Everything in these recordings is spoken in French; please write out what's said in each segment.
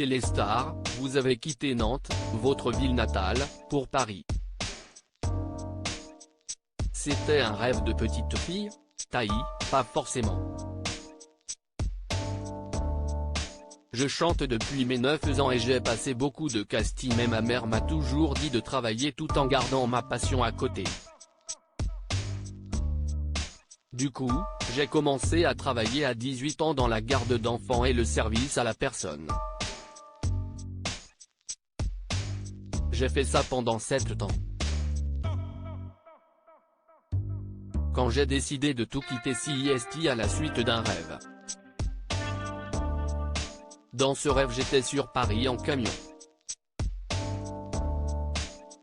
téléstar, vous avez quitté Nantes, votre ville natale, pour Paris. C'était un rêve de petite fille? Taï, pas forcément. Je chante depuis mes 9 ans et j'ai passé beaucoup de castings mais ma mère m'a toujours dit de travailler tout en gardant ma passion à côté. Du coup, j'ai commencé à travailler à 18 ans dans la garde d'enfants et le service à la personne. J'ai fait ça pendant 7 ans. Quand j'ai décidé de tout quitter CIST à la suite d'un rêve. Dans ce rêve j'étais sur Paris en camion.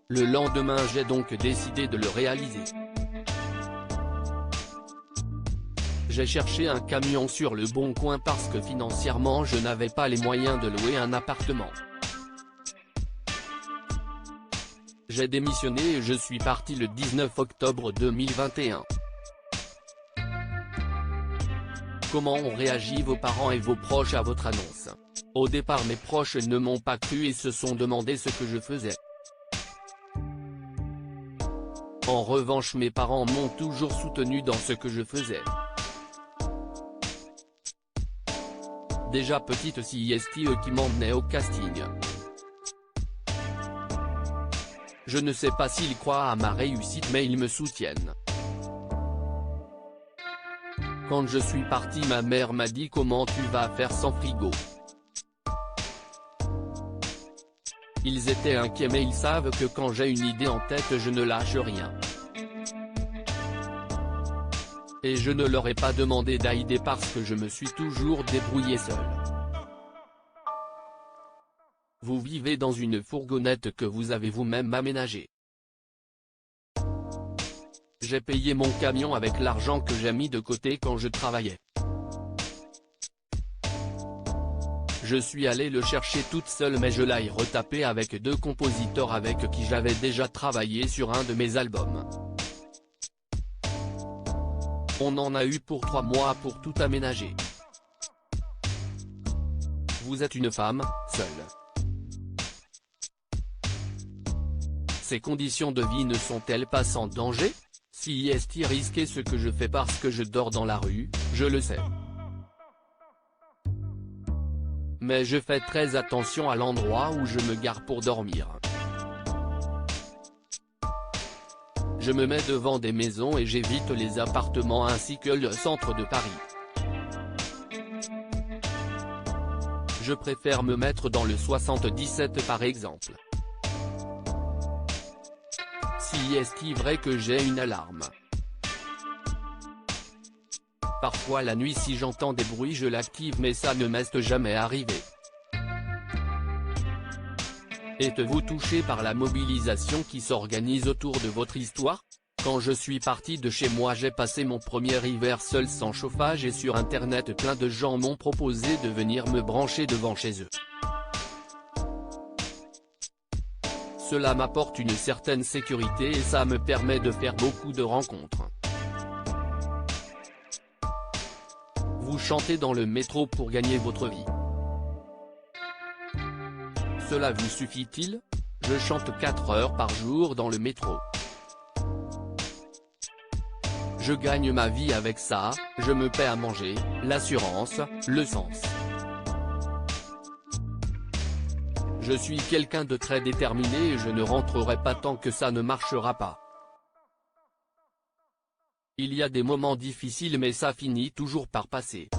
Le lendemain j'ai donc décidé de le réaliser. J'ai cherché un camion sur le bon coin parce que financièrement je n'avais pas les moyens de louer un appartement. J'ai démissionné et je suis parti le 19 octobre 2021. Comment ont réagi vos parents et vos proches à votre annonce? Au départ mes proches ne m'ont pas cru et se sont demandé ce que je faisais. En revanche mes parents m'ont toujours soutenu dans ce que je faisais. Déjà petite CIST qui m'emmenait au casting. Je ne sais pas s'ils croient à ma réussite mais ils me soutiennent. Quand je suis parti ma mère m'a dit comment tu vas faire sans frigo. Ils étaient inquiets mais ils savent que quand j'ai une idée en tête je ne lâche rien. Et je ne leur ai pas demandé d'aider parce que je me suis toujours débrouillé seul. Vous vivez dans une fourgonnette que vous avez vous-même aménagée. J'ai payé mon camion avec l'argent que j'ai mis de côté quand je travaillais. Je suis allé le chercher toute seule mais je l'ai retapé avec 2 compositeurs avec qui j'avais déjà travaillé sur un de mes albums. On en a eu pour 3 mois pour tout aménager. Vous êtes une femme, seule. Ces conditions de vie ne sont-elles pas sans danger? CIST risquer ce que je fais parce que je dors dans la rue, je le sais. Mais je fais très attention à l'endroit où je me gare pour dormir. Je me mets devant des maisons et j'évite les appartements ainsi que le centre de Paris. Je préfère me mettre dans le 77 par exemple. Si est-il vrai que j'ai une alarme? Parfois la nuit si j'entends des bruits je l'active mais ça ne m'est jamais arrivé. Êtes-vous touché par la mobilisation qui s'organise autour de votre histoire? Quand je suis parti de chez moi j'ai passé mon premier hiver seul sans chauffage et sur internet plein de gens m'ont proposé de venir me brancher devant chez eux. Cela m'apporte une certaine sécurité et ça me permet de faire beaucoup de rencontres. Vous chantez dans le métro pour gagner votre vie. Cela vous suffit-il? Je chante 4 heures par jour dans le métro. Je gagne ma vie avec ça, je me paie à manger, l'assurance, le sens. Je suis quelqu'un de très déterminé et je ne rentrerai pas tant que ça ne marchera pas. Il y a des moments difficiles mais ça finit toujours par passer.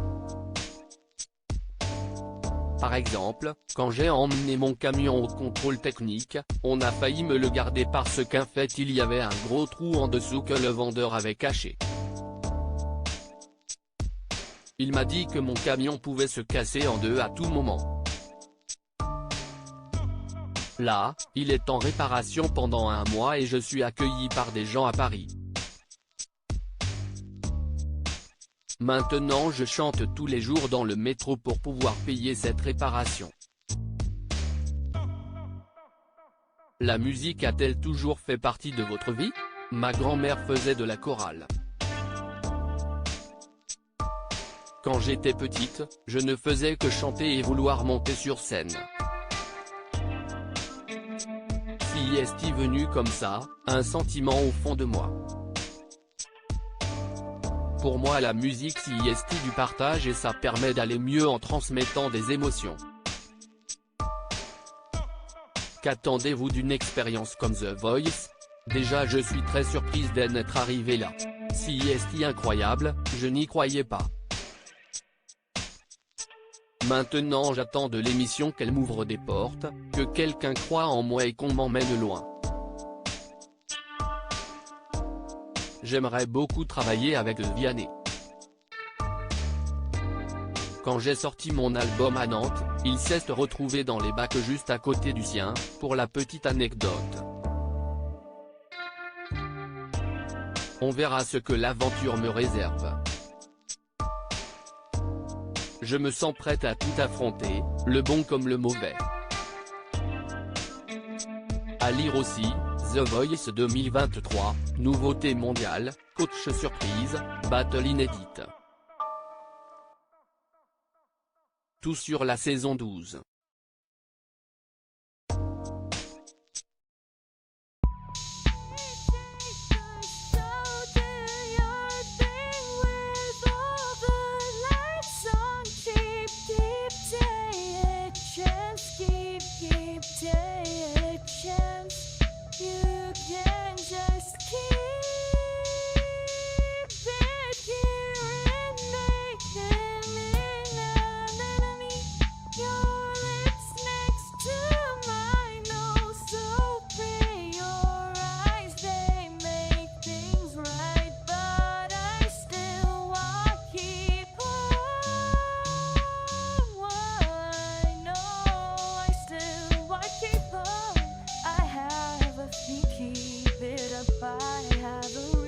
Par exemple, quand j'ai emmené mon camion au contrôle technique, on a failli me le garder parce qu'en fait il y avait un gros trou en dessous que le vendeur avait caché. Il m'a dit que mon camion pouvait se casser en 2 à tout moment. Là, il est en réparation pendant 1 mois et je suis accueilli par des gens à Paris. Maintenant je chante tous les jours dans le métro pour pouvoir payer cette réparation. La musique a-t-elle toujours fait partie de votre vie? Ma grand-mère faisait de la chorale. Quand j'étais petite, je ne faisais que chanter et vouloir monter sur scène. Si est venu comme ça, un sentiment au fond de moi. Pour moi la musique si est du partage et ça permet d'aller mieux en transmettant des émotions. Qu'attendez-vous d'une expérience comme The Voice? Déjà je suis très surprise d'en être arrivé là. Si est incroyable, je n'y croyais pas. Maintenant j'attends de l'émission qu'elle m'ouvre des portes, que quelqu'un croit en moi et qu'on m'emmène loin. J'aimerais beaucoup travailler avec Vianney. Quand j'ai sorti mon album à Nantes, il s'est retrouvé dans les bacs juste à côté du sien, pour la petite anecdote. On verra ce que l'aventure me réserve. Je me sens prête à tout affronter, le bon comme le mauvais. À lire aussi, The Voice 2023, nouveauté mondiale, coach surprise, battle inédite. Tout sur la saison 12. Keep it up, I have a